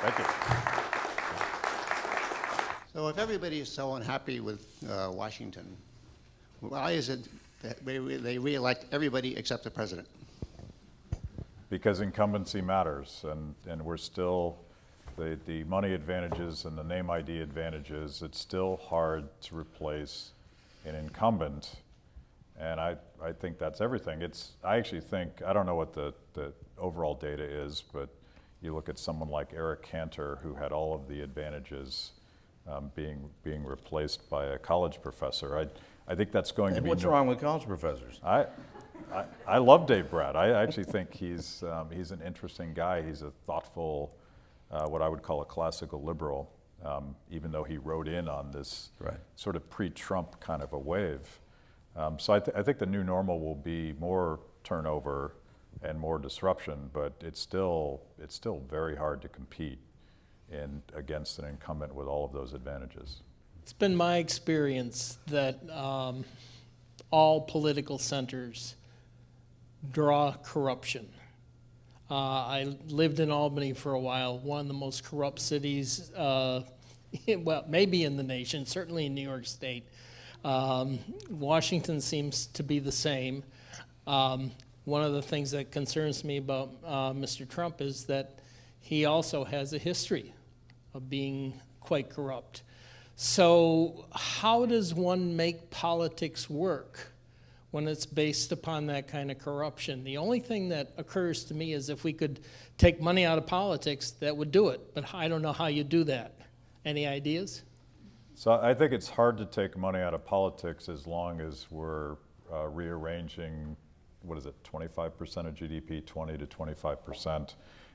Thank you. So if everybody is so unhappy with Washington, why is it that they re-elect everybody except the president? Because incumbency matters, and we're still, the money advantages and the name ID advantages, it's still hard to replace an incumbent, and I think that's everything. I actually think, I don't know what the overall data is, but you look at someone like Eric Cantor, who had all of the advantages being replaced by a college professor. I think that's going to be. What's wrong with college professors? I love Dave Brat. I actually think he's an interesting guy. He's a thoughtful, what I would call a classical liberal, even though he rode in on this sort of pre-Trump kind of a wave. So I think the new normal will be more turnover and more disruption, but it's still very hard to compete against an incumbent with all of those advantages. It's been my experience that all political centers draw corruption. I lived in Albany for a while, one of the most corrupt cities, well, maybe in the nation, certainly in New York State. Washington seems to be the same. One of the things that concerns me about Mr. Trump is that he also has a history of being quite corrupt. So how does one make politics work when it's based upon that kind of corruption? The only thing that occurs to me is if we could take money out of politics, that would do it. But I don't know how you do that. Any ideas? So I think it's hard to take money out of politics as long as we're rearranging, 25% of GDP, 20 to 25%.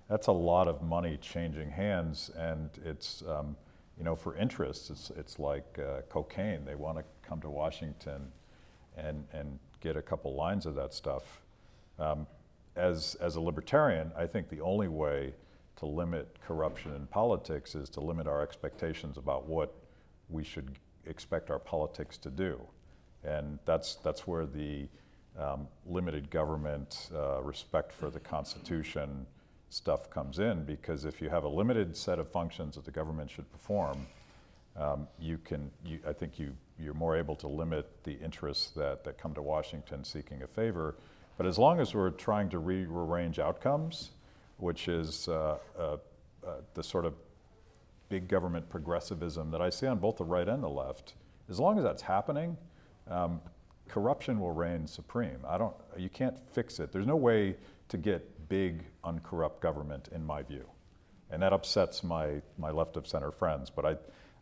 That's a lot of money changing hands, and it's, for interests, it's like cocaine. They want to come to Washington and get a couple lines of that stuff. As a libertarian, I think the only way to limit corruption in politics is to limit our expectations about what we should expect our politics to do. And that's where the limited government, respect for the Constitution stuff comes in, because if you have a limited set of functions that the government should perform, I think you're more able to limit the interests that come to Washington seeking a favor. But as long as we're trying to rearrange outcomes, which is the sort of big government progressivism that I see on both the right and the left, as long as that's happening, corruption will reign supreme. You can't fix it. There's no way to get big, uncorrupt government, in my view. And that upsets my left of center friends, but I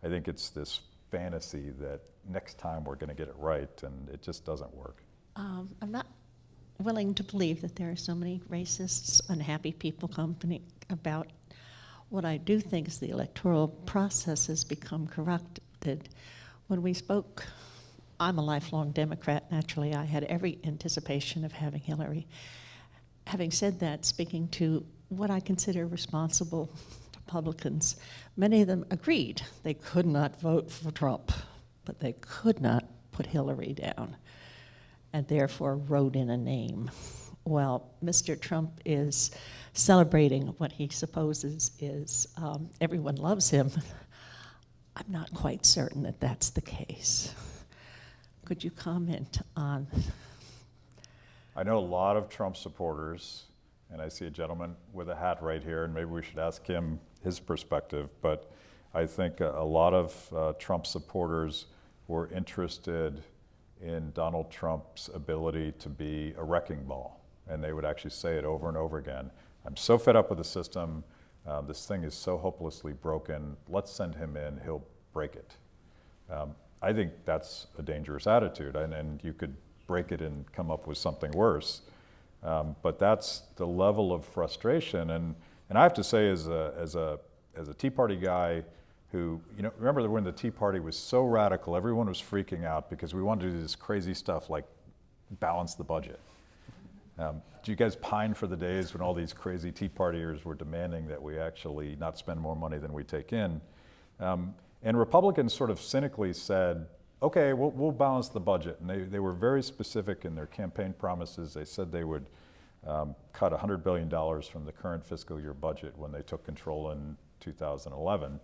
think it's this fantasy that next time we're going to get it right, and it just doesn't work. I'm not willing to believe that there are so many racists, unhappy people complaining about. What I do think is the electoral process has become corrupted. When we spoke, I'm a lifelong Democrat. Naturally, I had every anticipation of having Hillary. Having said that, speaking to what I consider responsible Republicans, many of them agreed they could not vote for Trump, but they could not put Hillary down, and therefore wrote in a name. Well, Mr. Trump is celebrating what he supposes is everyone loves him. I'm not quite certain that that's the case. Could you comment on? I know a lot of Trump supporters, and I see a gentleman with a hat right here, and maybe we should ask him his perspective, but I think a lot of Trump supporters were interested in Donald Trump's ability to be a wrecking ball, and they would actually say it over and over again. I'm so fed up with the system, this thing is so hopelessly broken, let's send him in, he'll break it. I think that's a dangerous attitude, and you could break it and come up with something worse. But that's the level of frustration, and I have to say, as a Tea Party guy who, remember when the Tea Party was so radical, everyone was freaking out because we wanted to do this crazy stuff like balance the budget. Do you guys pine for the days when all these crazy Tea Partiers were demanding that we actually not spend more money than we take in? And Republicans sort of cynically said, okay, we'll balance the budget. And they were very specific in their campaign promises. They said they would cut $100 billion from the current fiscal year budget when they took control in 2011.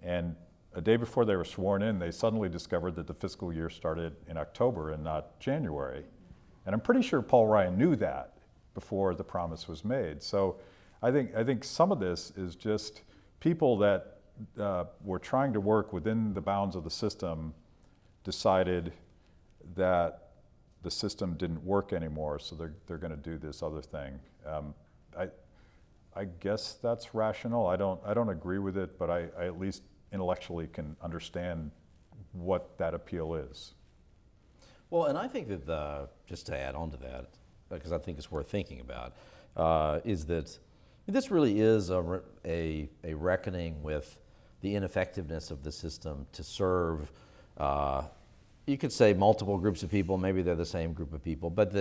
And a day before they were sworn in, they suddenly discovered that the fiscal year started in October and not January. And I'm pretty sure Paul Ryan knew that before the promise was made. So I think some of this is just people that were trying to work within the bounds of the system decided that the system didn't work anymore, so they're going to do this other thing. I guess that's rational. I don't agree with it, but I at least intellectually can understand what that appeal is. Well, and I think that just to add on to that, because I think it's worth thinking about, is that this really is a reckoning with the ineffectiveness of the system to serve, you could say multiple groups of people, maybe they're the same group of people, but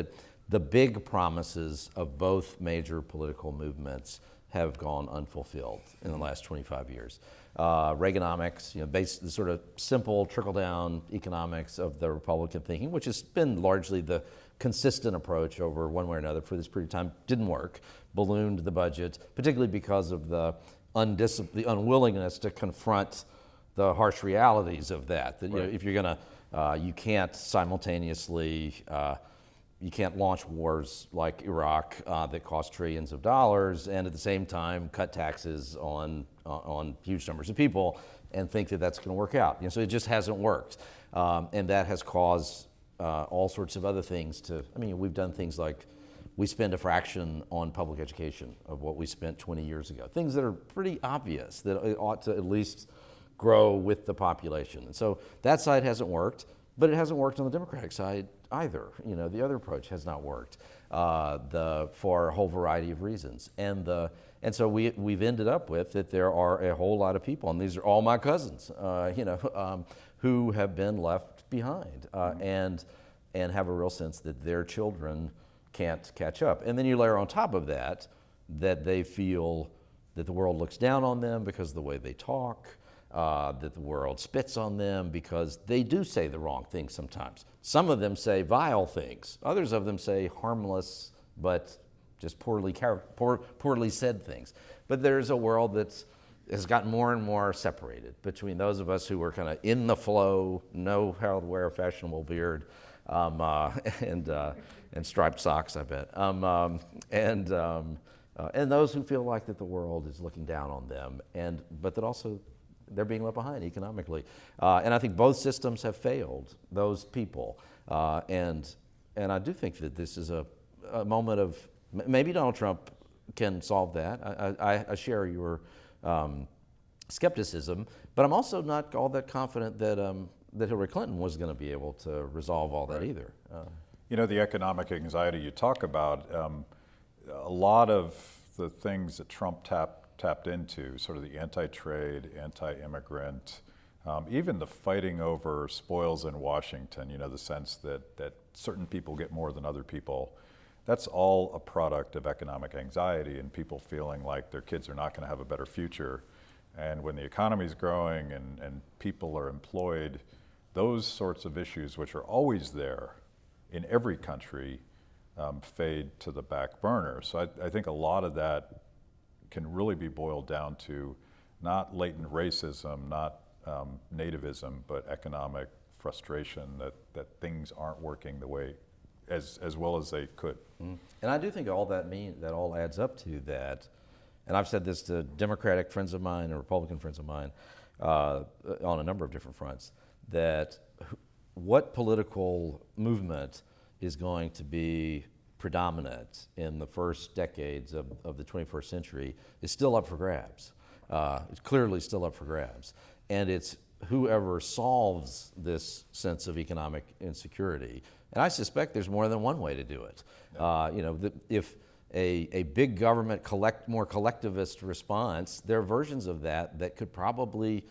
the big promises of both major political movements have gone unfulfilled in the last 25 years. Reaganomics, the sort of simple trickle-down economics of the Republican thinking, which has been largely the consistent approach over one way or another for this period of time, didn't work, ballooned the budget, particularly because of the unwillingness to confront the harsh realities of that. That if you're gonna, you can't simultaneously, you can't launch wars like Iraq that cost trillions of dollars, and at the same time cut taxes on huge numbers of people and think that that's going to work out. So it just hasn't worked, and that has caused all sorts of other things to. I mean, we've done things like we spend a fraction on public education of what we spent 20 years ago. Things that are pretty obvious that it ought to at least grow with the population. And so that side hasn't worked, but it hasn't worked on the Democratic side either. The other approach has not worked for a whole variety of reasons. And so we've ended up with that there are a whole lot of people, and these are all my cousins, who have been left behind and have a real sense that their children can't catch up. And then you layer on top of that they feel that the world looks down on them because of the way they talk, that the world spits on them because they do say the wrong things sometimes. Some of them say vile things. Others of them say harmless but just poorly said things. But there's a world that has gotten more and more separated between those of us who are kind of in the flow, know how to wear a fashionable beard, and striped socks, I bet, and those who feel like that the world is looking down on them, but that also they're being left behind economically. And I think both systems have failed those people. And I do think that this is a moment of, maybe Donald Trump can solve that. I share your skepticism, but I'm also not all that confident that Hillary Clinton was going to be able to resolve all that either. The economic anxiety you talk about, a lot of the things that Trump tapped into, sort of the anti-trade, anti-immigrant, even the fighting over spoils in Washington, the sense that certain people get more than other people, that's all a product of economic anxiety and people feeling like their kids are not going to have a better future. And when the economy's growing and people are employed, those sorts of issues, which are always there in every country, fade to the back burner. So I think a lot of that can really be boiled down to not latent racism, not nativism, but economic frustration that things aren't working the way as well as they could. And I do think all that all adds up to that. And I've said this to Democratic friends of mine and Republican friends of mine on a number of different fronts, that what political movement is going to be predominant in the first decades of the 21st century is still up for grabs. It's clearly still up for grabs. And it's whoever solves this sense of economic insecurity. And I suspect there's more than one way to do it. If a big government more collectivist response, there are versions of that could probably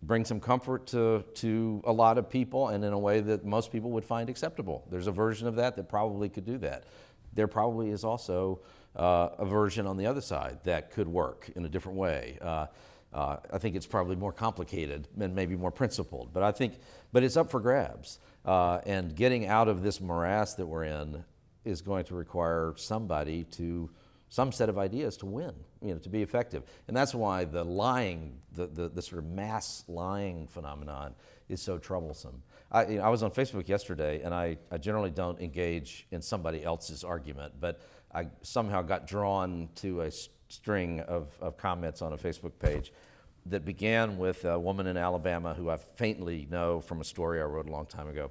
bring some comfort to a lot of people and in a way that most people would find acceptable. There's a version of that probably could do that. There probably is also a version on the other side that could work in a different way. I think it's probably more complicated and maybe more principled, but it's up for grabs. And getting out of this morass that we're in is going to require somebody to some set of ideas to win, to be effective. And that's why the lying, the sort of mass lying phenomenon is so troublesome. I was on Facebook yesterday, and I generally don't engage in somebody else's argument, but I somehow got drawn to a string of comments on a Facebook page that began with a woman in Alabama who I faintly know from a story I wrote a long time ago,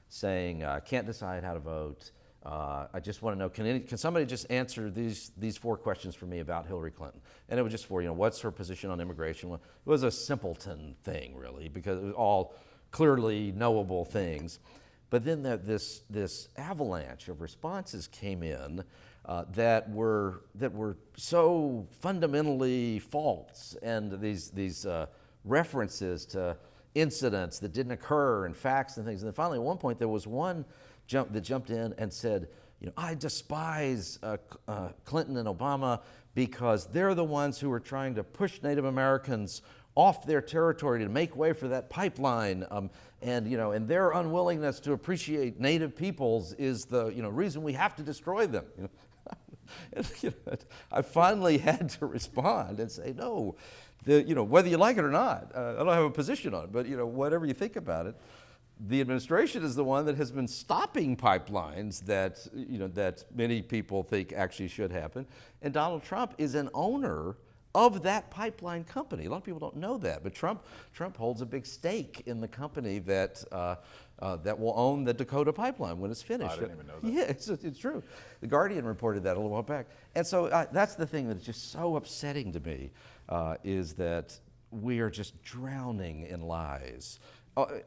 saying, can't decide how to vote. I just want to know, can somebody just answer these 4 questions for me about Hillary Clinton? And it was just for, what's her position on immigration? Well, it was a simpleton thing, really, because it was all clearly knowable things. But then this avalanche of responses came in that were so fundamentally false, and these references to incidents that didn't occur and facts and things. And then finally, at one point, there was one that jumped in and said, I despise Clinton and Obama because they're the ones who are trying to push Native Americans off their territory to make way for that pipeline, and their unwillingness to appreciate Native peoples is the reason we have to destroy them. I finally had to respond and say, no, whether you like it or not, I don't have a position on it, but whatever you think about it, the administration is the one that has been stopping pipelines that many people think actually should happen, and Donald Trump is an owner of that pipeline company. A lot of people don't know that, but Trump holds a big stake in the company that will own the Dakota pipeline when it's finished. I didn't even know that. Yeah, it's true. The Guardian reported that a little while back. And so that's the thing that's just so upsetting to me, is that we are just drowning in lies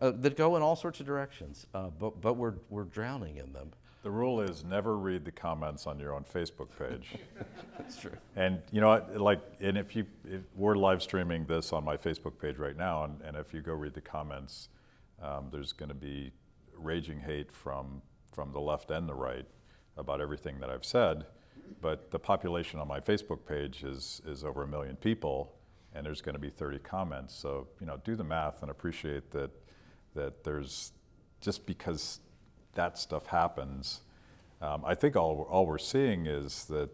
that go in all sorts of directions, but we're drowning in them. The rule is never read the comments on your own Facebook page. That's true. And if we're live streaming this on my Facebook page right now, and if you go read the comments, there's going to be raging hate from the left and the right about everything that I've said. But the population on my Facebook page is over 1 million people, and there's going to be 30 comments. So do the math and appreciate that there's, just because that stuff happens. I think all we're seeing is that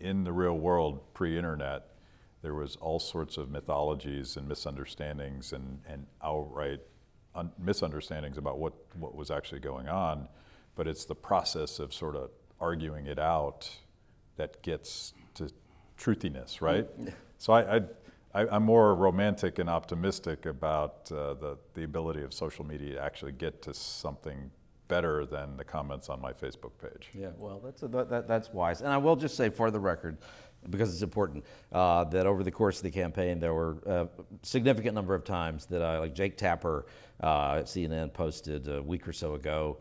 in the real world, pre-internet, there was all sorts of mythologies and misunderstandings and outright misunderstandings about what was actually going on. But it's the process of sort of arguing it out that gets to truthiness, right? So I'm more romantic and optimistic about the ability of social media to actually get to something better than the comments on my Facebook page. Yeah, well, that's wise. And I will just say, for the record, because it's important, that over the course of the campaign, there were a significant number of times that like Jake Tapper at CNN posted a week or so ago,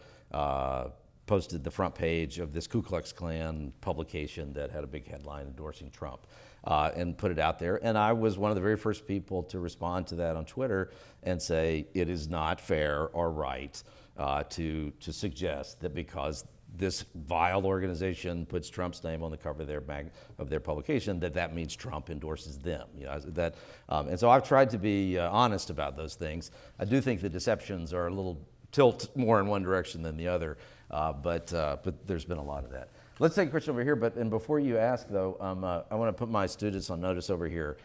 posted the front page of this Ku Klux Klan publication that had a big headline endorsing Trump, and put it out there. And I was one of the very first people to respond to that on Twitter and say, it is not fair or right to suggest that because this vile organization puts Trump's name on the cover of their publication, that means Trump endorses them. And so I've tried to be honest about those things. I do think the deceptions are a little tilt more in one direction than the other, but there's been a lot of that. Let's take a question over here, and before you ask though, I want to put my students on notice over here.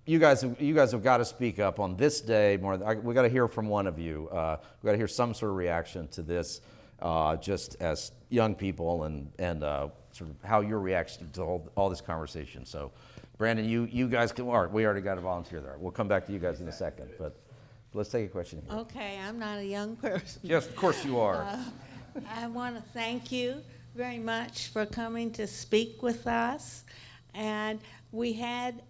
You guys have got to speak up on this day more. We got to hear from one of you. We got to hear some sort of reaction to this, just as young people, and sort of how your reaction to all this conversation. So, Brandon, you guys can. All right, we already got a volunteer there. We'll come back to you guys in a second, but let's take a question here. Okay, I'm not a young person. Yes, of course you are. I want to thank you very much for coming to speak with us. And we had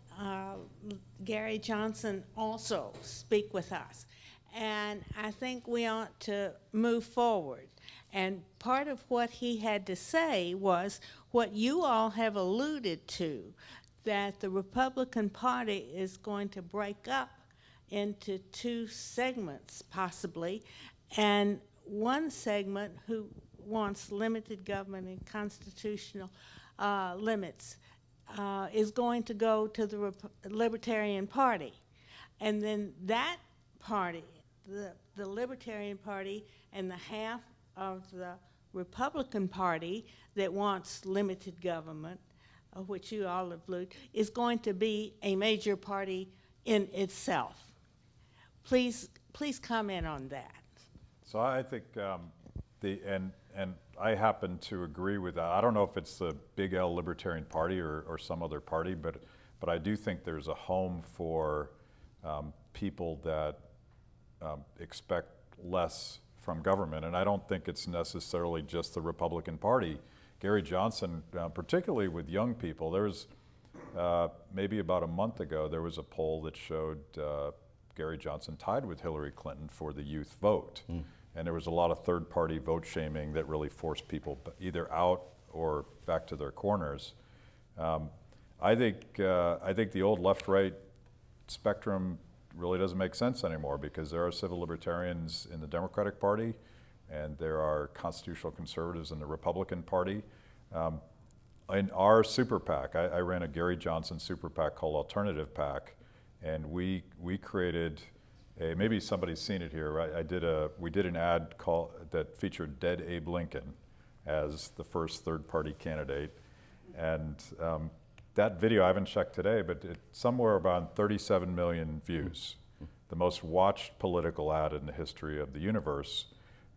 Gary Johnson also speak with us. And I think we ought to move forward. And part of what he had to say was what you all have alluded to, that the Republican Party is going to break up into 2 segments, possibly, and one segment who wants limited government and constitutional limits is going to go to the Libertarian Party. And then that party, the Libertarian Party, and the half of the Republican Party that wants limited government, which you all have looked, is going to be a major party in itself. Please comment on that. So I think and I happen to agree with that. I don't know if it's the Big L Libertarian Party or some other party, but I do think there's a home for people that expect less from government, and I don't think it's necessarily just the Republican Party. Gary Johnson, particularly with young people, there's maybe about a month ago, there was a poll that showed Gary Johnson tied with Hillary Clinton for the youth vote. And there was a lot of third-party vote shaming that really forced people either out or back to their corners. I think the old left-right spectrum really doesn't make sense anymore, because there are civil libertarians in the Democratic Party and there are constitutional conservatives in the Republican Party. In our super PAC, I ran a Gary Johnson super PAC called Alternative PAC, and we created maybe somebody's seen it here, right? We did an ad that featured dead Abe Lincoln as the first third-party candidate, and that video, I haven't checked today, but it's somewhere around 37 million views. The most watched political ad in the history of the universe,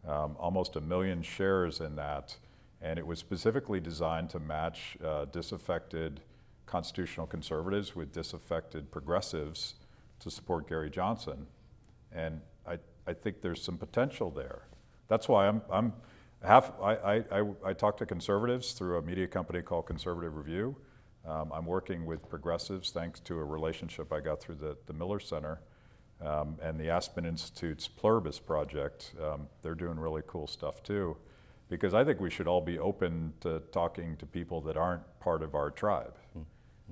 almost 1 million shares in that, and it was specifically designed to match disaffected constitutional conservatives with disaffected progressives to support Gary Johnson. And I think there's some potential there. That's why I talk to conservatives through a media company called Conservative Review. I'm working with progressives thanks to a relationship I got through the Miller Center and the Aspen Institute's Pluribus Project. They're doing really cool stuff too, because I think we should all be open to talking to people that aren't part of our tribe.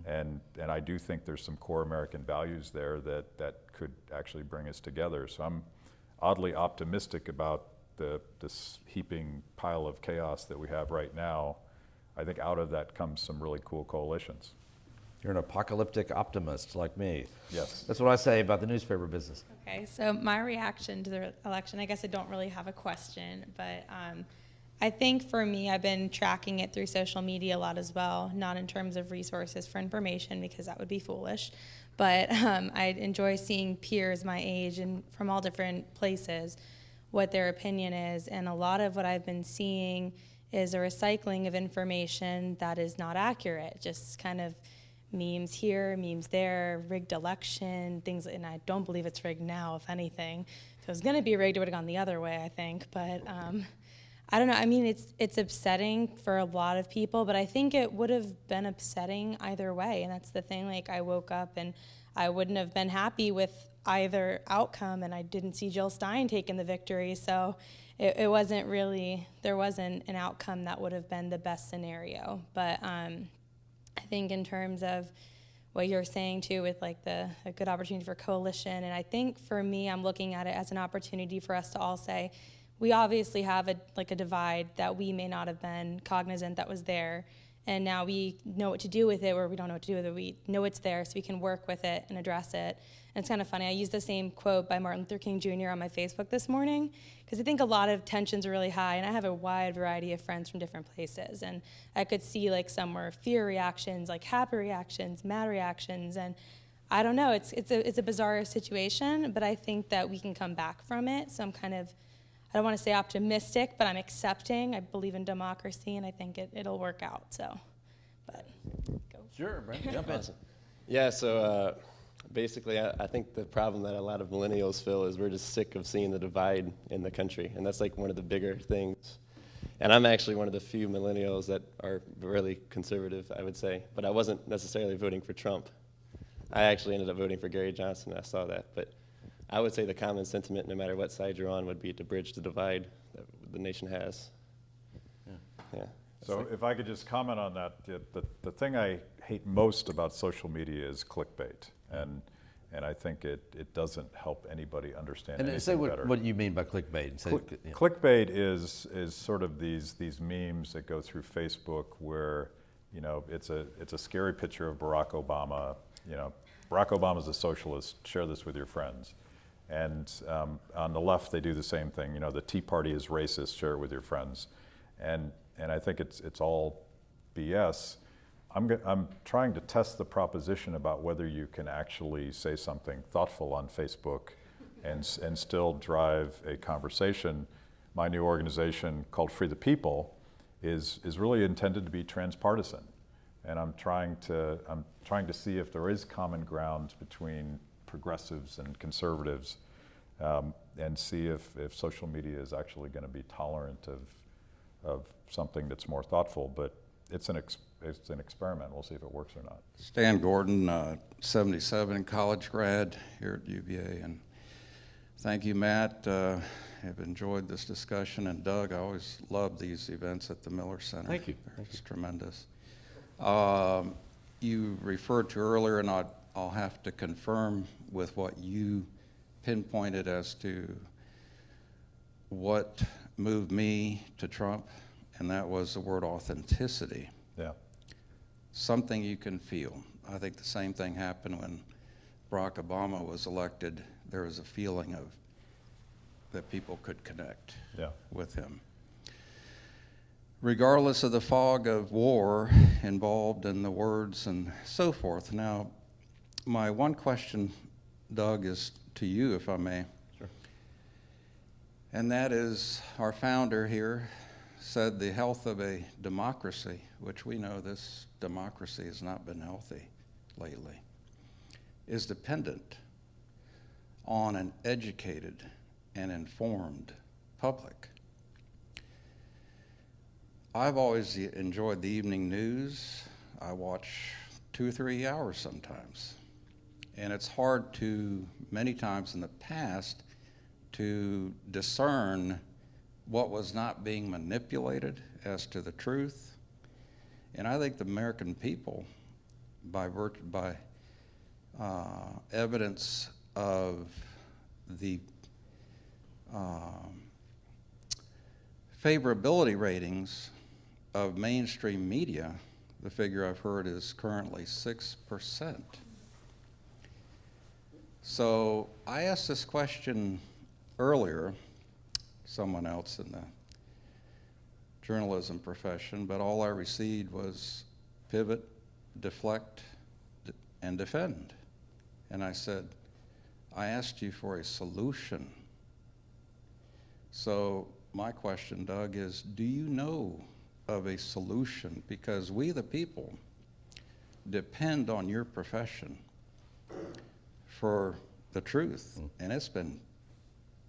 And I do think there's some core American values there that could actually bring us together. So I'm oddly optimistic about this heaping pile of chaos that we have right now. I think out of that comes some really cool coalitions. You're an apocalyptic optimist like me. Yes. That's what I say about the newspaper business. Okay, so my reaction to the election, I guess I don't really have a question, but I think for me, I've been tracking it through social media a lot as well, not in terms of resources for information, because that would be foolish, but I enjoy seeing peers my age and from all different places what their opinion is, and a lot of what I've been seeing is a recycling of information that is not accurate, just kind of memes here, memes there, rigged election, things, and I don't believe it's rigged now, if anything. If it was gonna be rigged, it would've gone the other way, I think, but I don't know, I mean, it's upsetting for a lot of people, but I think it would have been upsetting either way, and that's the thing, like, I woke up and I wouldn't have been happy with either outcome, and I didn't see Jill Stein taking the victory, so it wasn't really, there wasn't an outcome that would have been the best scenario. But I think in terms of what you're saying too, with like a good opportunity for coalition, and I think for me, I'm looking at it as an opportunity for us to all say, we obviously have a divide that we may not have been cognizant that was there, and now we know what to do with it, or we don't know what to do with it. We know it's there, so we can work with it and address it. And it's kind of funny, I used the same quote by Martin Luther King Jr. on my Facebook this morning, because I think a lot of tensions are really high, and I have a wide variety of friends from different places, and I could see like some were fear reactions, like happy reactions, mad reactions, and I don't know, it's a bizarre situation, but I think that we can come back from it, so I'm kind of, I don't want to say optimistic, but I'm accepting. I believe in democracy, and I think it'll work out, so, but go. Sure, Brent, jump in. Yeah, so basically I think the problem that a lot of millennials feel is we're just sick of seeing the divide in the country, and that's like one of the bigger things. And I'm actually one of the few millennials that are really conservative, I would say, but I wasn't necessarily voting for Trump. I actually ended up voting for Gary Johnson, I saw that, but I would say the common sentiment, no matter what side you're on, would be to bridge the divide that the nation has. Yeah. So if I could just comment on that, the thing I hate most about social media is clickbait, and I think it doesn't help anybody understand anything And say better. what you mean by clickbait. And say, Clickbait is sort of these memes that go through Facebook where, you know, it's a scary picture of Barack Obama. You know, Barack Obama's a socialist. Share this with your friends. And on the left, they do the same thing. You know, the Tea Party is racist. Share it with your friends. and I think it's all BS. I'm trying to test the proposition about whether you can actually say something thoughtful on Facebook and still drive a conversation. My new organization called Free the People is really intended to be transpartisan. And I'm trying to see if there is common ground between progressives and conservatives, and see if social media is actually going to be tolerant of something that's more thoughtful. But it's an experiment. We'll see if it works or not. Stan Gordon, 77 college grad here at UVA, and thank you, Matt. I've enjoyed this discussion, and Doug, I always love these events at the Miller Center. Thank you. It's tremendous. You referred to earlier, and I'll have to confirm with what you pinpointed as to what moved me to Trump, and that was the word authenticity. Yeah. Something you can feel. I think the same thing happened when Barack Obama was elected. There was a feeling of that people could connect with him. Regardless of the fog of war involved in the words and so forth. Now, my one question, Doug, is to you, if I may. Sure. And that is, our founder here said the health of a democracy, which we know this democracy has not been healthy lately, is dependent on an educated and informed public. I've always enjoyed the evening news. I watch 2 or 3 hours sometimes. And it's hard to, many times in the past, to discern what was not being manipulated as to the truth. And I think the American people, by evidence of the favorability ratings of mainstream media, the figure I've heard is currently 6%. So I asked this question earlier, someone else in the journalism profession, but all I received was pivot, deflect, and defend. And I said, I asked you for a solution. So my question, Doug, is do you know of a solution? Because we, the people, depend on your profession for the truth, and it's been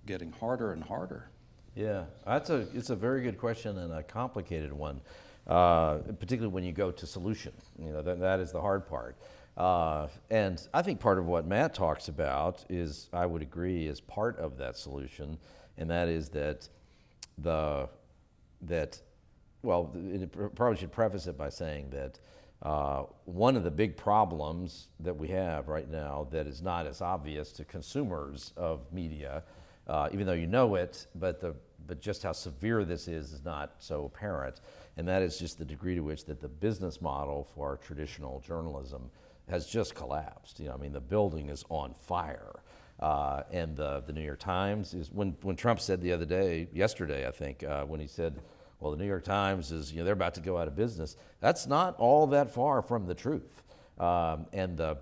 getting harder and harder. Yeah, it's a very good question and a complicated one, particularly when you go to solution. You know, that is the hard part. And I think part of what Matt talks about is, I would agree, is part of that solution, and that is that probably should preface it by saying that one of the big problems that we have right now that is not as obvious to consumers of media, even though you know it, but just how severe this is not so apparent, and that is just the degree to which that the business model for traditional journalism has just collapsed. You know, I mean, the building is on fire. And the New York Times is, when Trump said yesterday, I think, when he said, well, the New York Times is, they're about to go out of business, that's not all that far from the truth. And the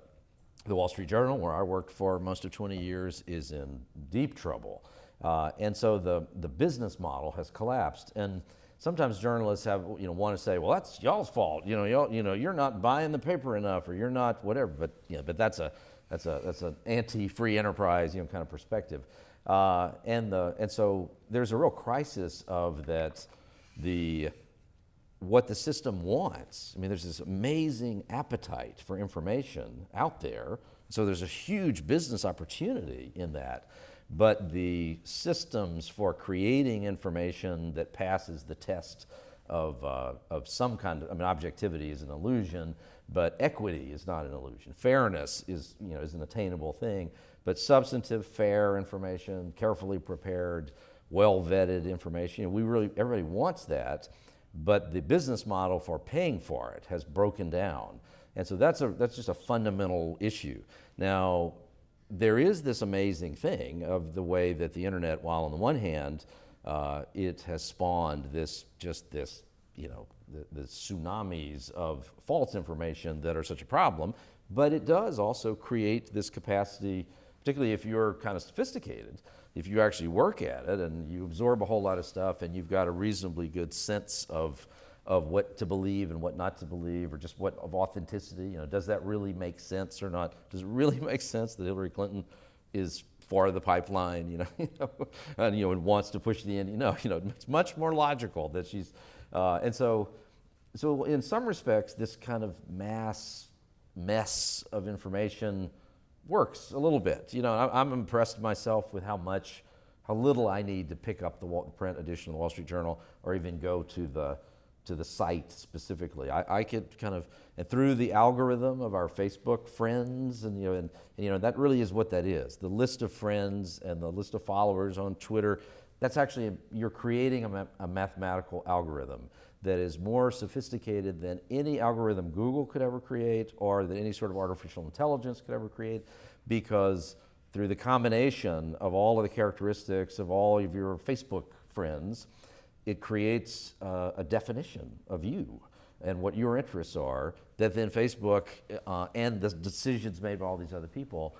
Wall Street Journal, where I worked for most of 20 years, is in deep trouble. And so the business model has collapsed. And sometimes journalists want to say, well, that's y'all's fault. You're not buying the paper enough, or you're not whatever. But that's an anti-free enterprise, kind of perspective. And so there's a real crisis of that. What the system wants. I mean, there's this amazing appetite for information out there. So there's a huge business opportunity in that. But the systems for creating information that passes the test of some kind of, objectivity is an illusion, but equity is not an illusion. Fairness is an attainable thing, but substantive, fair information, carefully prepared, well-vetted information, everybody wants that, but the business model for paying for it has broken down. And so that's just a fundamental issue. Now, there is this amazing thing of the way that the internet, while on the one hand it has spawned this, you know, the tsunamis of false information that are such a problem. But it does also create this capacity, particularly if you're kind of sophisticated, if you actually work at it and you absorb a whole lot of stuff and you've got a reasonably good sense of what to believe and what not to believe, or just what of authenticity. You know, does that really make sense or not? Does it really make sense that Hillary Clinton is for the pipeline? And wants to push the end. It's much more logical that she's, and so in some respects, this kind of mass mess of information works a little bit. I'm impressed myself with how little I need to pick up the print edition of the Wall Street Journal, or even go to the site specifically. I could kind of, and through the algorithm of our Facebook friends, and that really is what that is. The list of friends and the list of followers on Twitter, that's actually, you're creating a mathematical algorithm that is more sophisticated than any algorithm Google could ever create, or that any sort of artificial intelligence could ever create, because through the combination of all of the characteristics of all of your Facebook friends, it creates a definition of you and what your interests are, that then Facebook and the decisions made by all these other people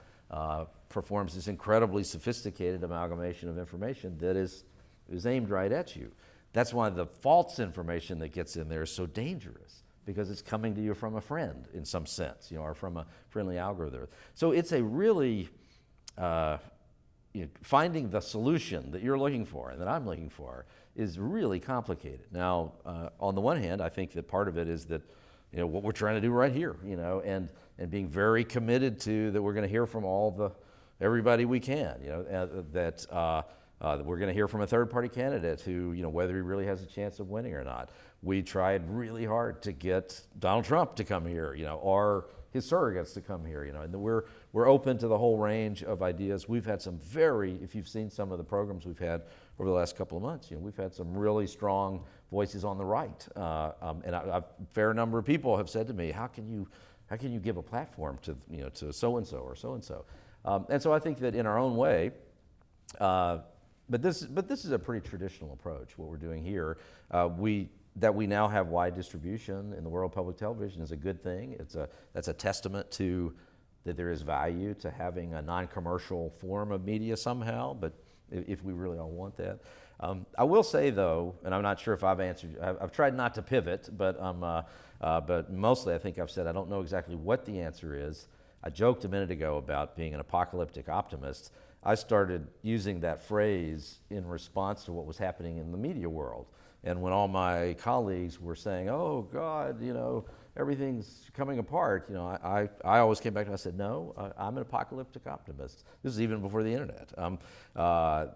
performs this incredibly sophisticated amalgamation of information that is aimed right at you. That's why the false information that gets in there is so dangerous, because it's coming to you from a friend in some sense, or from a friendly algorithm. So it's a really, finding the solution that you're looking for and that I'm looking for is really complicated. Now, on the one hand, I think that part of it is that, what we're trying to do right here, and being very committed to that we're going to hear from everybody we can, that we're going to hear from a third-party candidate who, whether he really has a chance of winning or not. We tried really hard to get Donald Trump to come here, or his surrogates to come here, and we're open to the whole range of ideas. We've had some if you've seen some of the programs we've had over the last couple of months, we've had some really strong voices on the right, and a fair number of people have said to me, how can you give a platform to to so and so or so and so, and so I think that in our own way. But this is a pretty traditional approach. What we're doing here, that we now have wide distribution in the world of public television is a good thing. That's a testament to that there is value to having a non-commercial form of media somehow. But if we really all want that, I will say though, and I'm not sure if I've answered. I've tried not to pivot, but mostly I think I've said I don't know exactly what the answer is. I joked a minute ago about being an apocalyptic optimist. I started using that phrase in response to what was happening in the media world. And when all my colleagues were saying, oh God, everything's coming apart, I always came back and I said, no, I'm an apocalyptic optimist. This is even before the internet. And I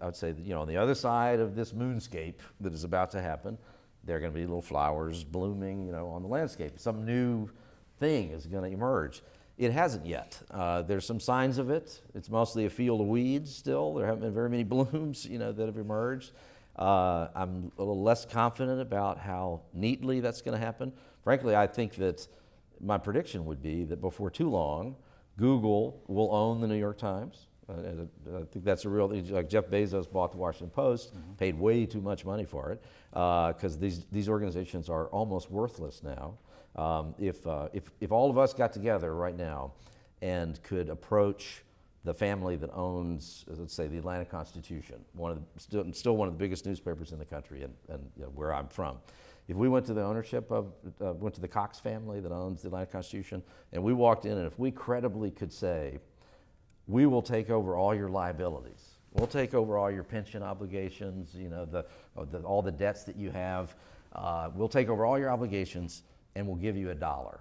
would say that, on the other side of this moonscape that is about to happen, there are going to be little flowers blooming, on the landscape. Some new thing is going to emerge. It hasn't yet. There's some signs of it. It's mostly a field of weeds still. There haven't been very many blooms, that have emerged. I'm a little less confident about how neatly that's going to happen. Frankly, I think that my prediction would be that before too long, Google will own the New York Times. I think that's a real, like Jeff Bezos bought the Washington Post, paid way too much money for it, because these organizations are almost worthless now. If all of us got together right now and could approach the family that owns, let's say, the Atlanta Constitution, still one of the biggest newspapers in the country, and where I'm from, if we went to the ownership went to the Cox family that owns the Atlanta Constitution, and we walked in, and if we credibly could say, we will take over all your liabilities, we'll take over all your pension obligations, all the debts that you have, we'll take over all your obligations, and we'll give you $1.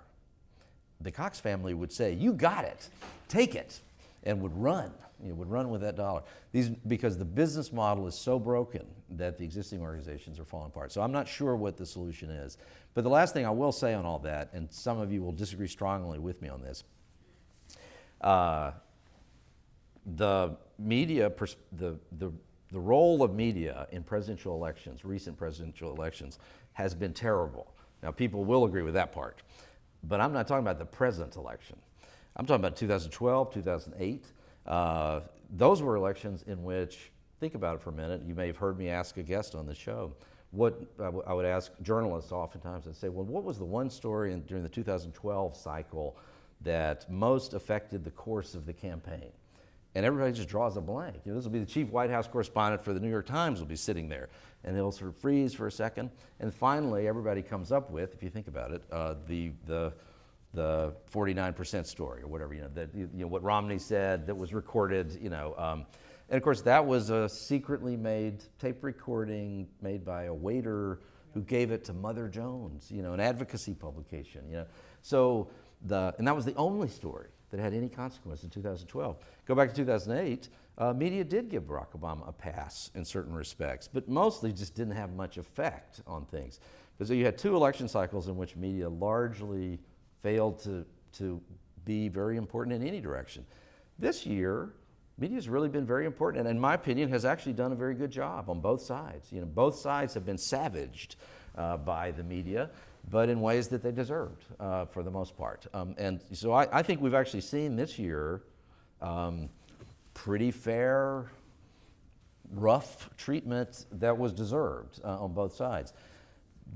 The Cox family would say, you got it, take it, and would run with that dollar. Because the business model is so broken that the existing organizations are falling apart. So I'm not sure what the solution is. But the last thing I will say on all that, and some of you will disagree strongly with me on this, the media, the role of media in presidential elections, recent presidential elections, has been terrible. Now, people will agree with that part, but I'm not talking about the present election. I'm talking about 2012, 2008. Those were elections in which think about it for a minute. You may have heard me ask a guest on the show. What I would ask journalists oftentimes, I'd say, well, what was the one story during the 2012 cycle that most affected the course of the campaign? And everybody just draws a blank. You know, this will be the chief White House correspondent for the New York Times will be sitting there, and he'll sort of freeze for a second, and finally everybody comes up with, if you think about it, the 49% story or whatever, what Romney said that was recorded, and of course that was a secretly made tape recording made by a waiter who gave it to Mother Jones, an advocacy publication, So and that was the only story that had any consequence in 2012. Go back to 2008, media did give Barack Obama a pass in certain respects, but mostly just didn't have much effect on things. So you had 2 election cycles in which media largely failed to be very important in any direction. This year, media's really been very important, and in my opinion, has actually done a very good job on both sides. Both sides have been savaged by the media, but in ways that they deserved for the most part. And so I think we've actually seen this year pretty fair, rough treatment that was deserved on both sides.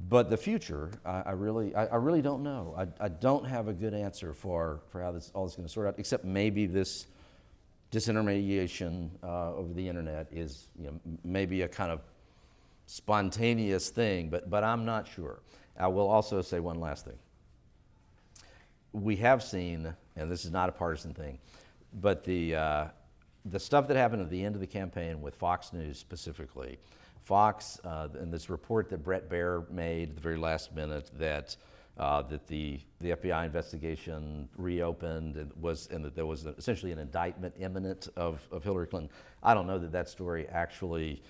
But the future, I really don't know. I don't have a good answer for how all this is going to sort out, except maybe this disintermediation over the internet is maybe a kind of spontaneous thing, but I'm not sure. I will also say one last thing. We have seen, and this is not a partisan thing, but the stuff that happened at the end of the campaign with Fox News specifically, Fox and this report that Brett Baer made at the very last minute that the FBI investigation reopened and that there was essentially an indictment imminent of Hillary Clinton. I don't know that story actually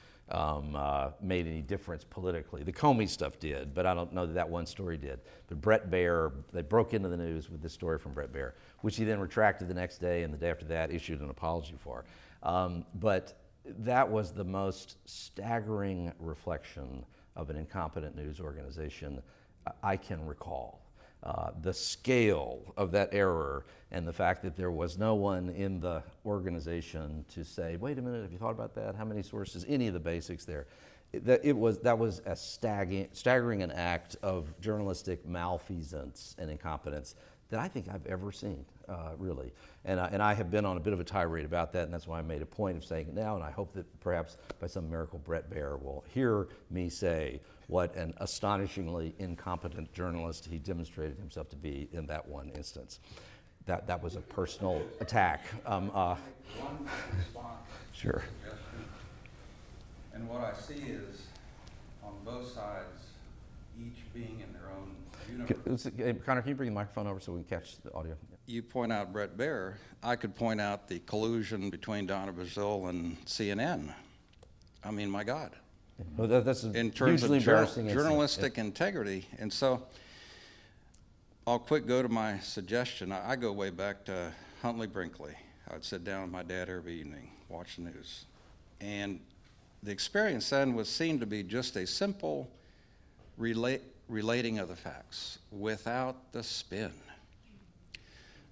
made any difference politically. The Comey stuff did, but I don't know that one story did. But Brett Baer, they broke into the news with this story from Brett Baer, which he then retracted the next day, and the day after that issued an apology for. But that was the most staggering reflection of an incompetent news organization I can recall. The scale of that error and the fact that there was no one in the organization to say, wait a minute, have you thought about that? How many sources? Any of the basics there. That was a staggering an act of journalistic malfeasance and incompetence that I think I've ever seen, really. And I have been on a bit of a tirade about that, and that's why I made a point of saying it now, and I hope that perhaps by some miracle Brett Baer will hear me say what an astonishingly incompetent journalist he demonstrated himself to be in that one instance. That was a personal attack. One response. Sure. And what I see is, on both sides, each being in their own universe. Hey, Connor, can you bring the microphone over so we can catch the audio? You point out Brett Baer. I could point out the collusion between Donna Brazile and CNN. I mean, my God. Well, that's in terms hugely of embarrassing journalistic integrity. And so I'll quick go to my suggestion. I go way back to Huntley Brinkley. I'd sit down with my dad every evening, watch the news. And the experience then seemed to be just a simple relating of the facts without the spin.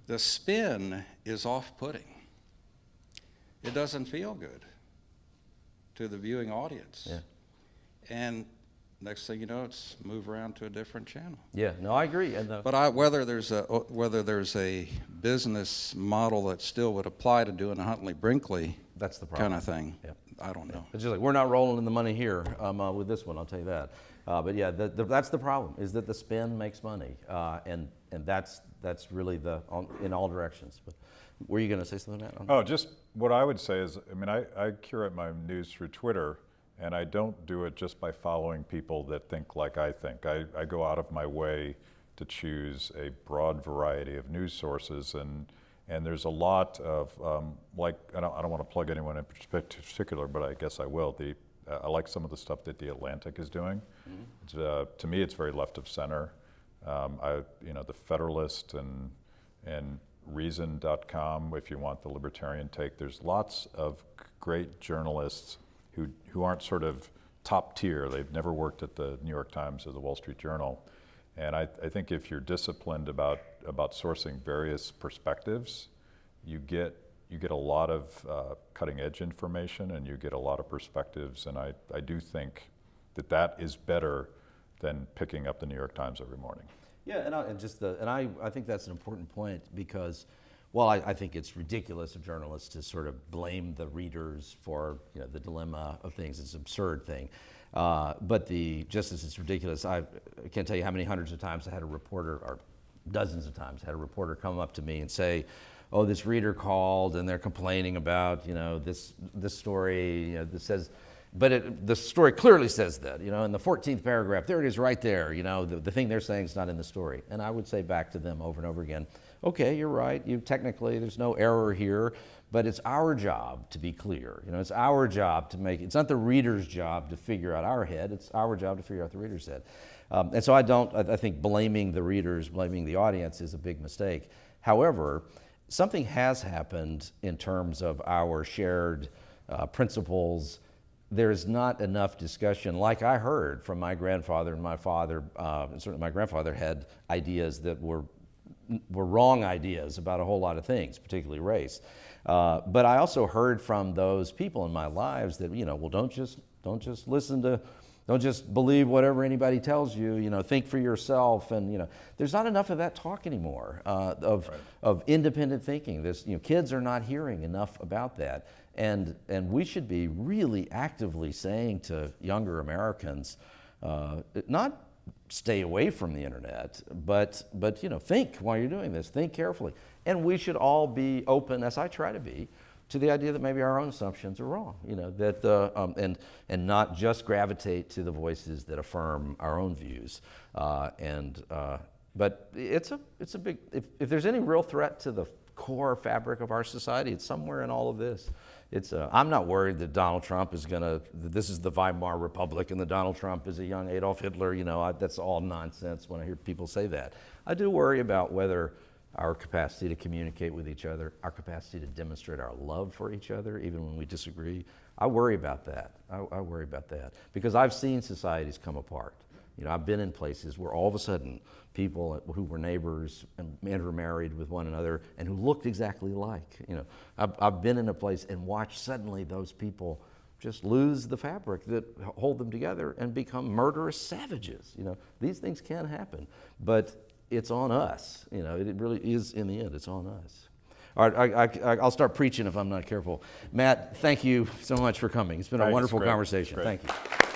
The spin is off-putting. It doesn't feel good to the viewing audience. Yeah. And next thing you know, it's move around to a different channel. Yeah, no, I agree. But whether there's a business model that still would apply to doing a Huntley Brinkley that's the problem. kind of thing, Yeah. I don't know. It's just like, we're not rolling in the money here with this one, I'll tell you that. But yeah, that's the problem, is that the spin makes money. And that's really in all directions. But were you going to say something, Matt? Oh, just what I would say is, I mean, I curate my news through Twitter, and I don't do it just by following people that think like I think. I go out of my way to choose a broad variety of news sources, and there's a lot of, I don't want to plug anyone in particular, but I guess I will. I like some of the stuff that The Atlantic is doing. Mm-hmm. To me, it's very left of center. The Federalist and Reason.com, if you want the libertarian take. There's lots of great journalists who aren't sort of top tier. They've never worked at the New York Times or the Wall Street Journal. And I think if you're disciplined about sourcing various perspectives, you get you get a lot of cutting edge information and you get a lot of perspectives, and I do think that is better than picking up the New York Times every morning. Yeah, I think that's an important point because, while I think it's ridiculous of journalists to sort of blame the readers for the dilemma of things. It's an absurd thing. But just as it's ridiculous, I can't tell you how many hundreds of times I had a reporter, or dozens of times, had a reporter come up to me and say, "Oh, this reader called and they're complaining about this story that says." But the story clearly says that, in the 14th paragraph, there it is right there, the thing they're saying is not in the story. And I would say back to them over and over again, okay, you're right, technically there's no error here, but it's our job to be clear. It's our job to it's not the reader's job to figure out our head, it's our job to figure out the reader's head. And so I think blaming the readers, blaming the audience is a big mistake. However, something has happened in terms of our shared principles. There's not enough discussion, like I heard from my grandfather and my father. Certainly my grandfather had ideas that were wrong ideas about a whole lot of things, particularly race. But I also heard from those people in my lives that, well, don't just listen to, don't just believe whatever anybody tells you, think for yourself. And, there's not enough of that talk anymore, of independent thinking. Kids are not hearing enough about that. And we should be really actively saying to younger Americans, not stay away from the internet, but think while you're doing this, think carefully. And we should all be open, as I try to be, to the idea that maybe our own assumptions are wrong, and not just gravitate to the voices that affirm our own views. But it's a big, if there's any real threat to the core fabric of our society, it's somewhere in all of this. I'm not worried that Donald Trump is this is the Weimar Republic and that Donald Trump is a young Adolf Hitler. That's all nonsense when I hear people say that. I do worry about whether our capacity to communicate with each other, our capacity to demonstrate our love for each other, even when we disagree. I worry about that. I worry about that because I've seen societies come apart. I've been in places where all of a sudden people who were neighbors and intermarried with one another and who looked exactly alike. I've been in a place and watched suddenly those people just lose the fabric that hold them together and become murderous savages. These things can happen, but it's on us. It really is, in the end, it's on us. All right, I'll start preaching if I'm not careful. Matt, thank you so much for coming. It's been a wonderful conversation. Great. Thank you.